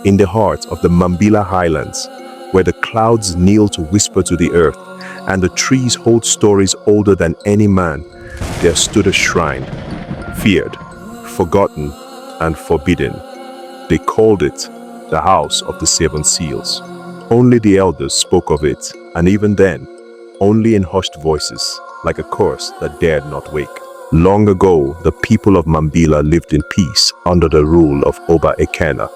in the heart of the Mambila Highlands, where the clouds kneel to whisper to the earth and the trees hold stories older than any man, there stood a shrine, feared, forgotten, and forbidden. They called it the House of the Seven Seals. Only the elders spoke of it, and even then, only in hushed voices, like a chorus that dared not wake. Long ago, the people of Mambila lived in peace under the rule of Oba Ekena,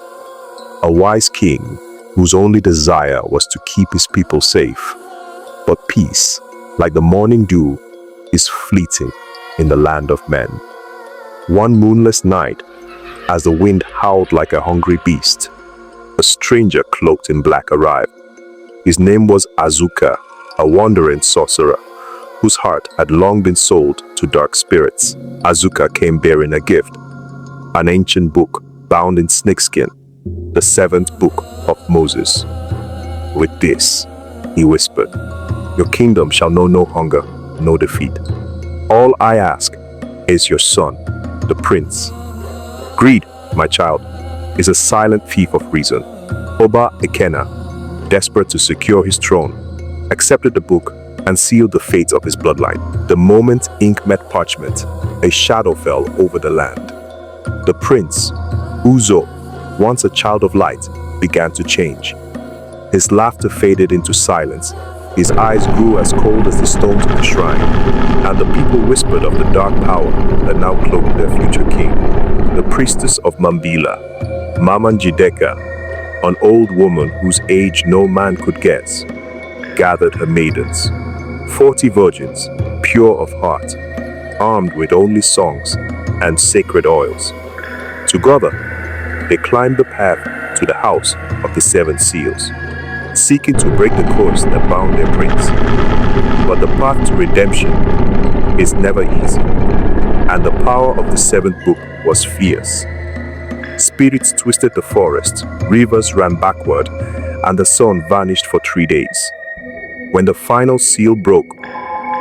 a wise king whose only desire was to keep his people safe. But peace, like the morning dew, is fleeting in the land of men. One moonless night, as the wind howled like a hungry beast, a stranger cloaked in black arrived. His name was Azuka, a wandering sorcerer, whose heart had long been sold to dark spirits. Azuka came bearing a gift, an ancient book bound in snakeskin, the seventh book of Moses. With this, he whispered, your kingdom shall know no hunger, no defeat. All I ask is your son, the prince. Greed, my child, is a silent thief of reason. Oba Ekena, desperate to secure his throne, accepted the book and sealed the fate of his bloodline. The moment ink met parchment, a shadow fell over the land. The prince, Uzo, once a child of light, began to change. His laughter faded into silence. His eyes grew as cold as the stones of the shrine, and the people whispered of the dark power that now cloaked their future king. The priestess of Mambila, Mama Njideka, an old woman whose age no man could guess, gathered her maidens, 40 virgins, pure of heart, armed with only songs and sacred oils. Together, they climbed the path to the House of the Seven Seals, seeking to break the course that bound their prince. But the path to redemption is never easy, and the power of the seventh book was fierce. Spirits twisted the forest, rivers ran backward, and the sun vanished for 3 days. When the final seal broke,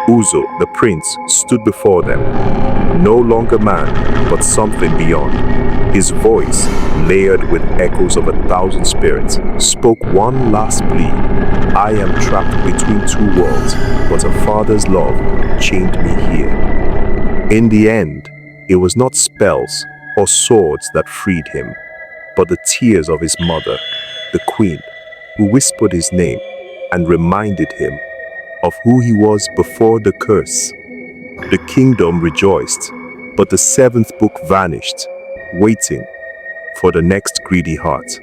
Uzo, the prince, stood before them, no longer man, but something beyond. His voice, layered with echoes of 1,000 spirits, spoke one last plea. I am trapped between two worlds, but a father's love chained me here. In the end, it was not spells or swords that freed him, but the tears of his mother, the queen, who whispered his name and reminded him of who he was before the curse. The kingdom rejoiced, but the seventh book vanished, waiting for the next greedy heart.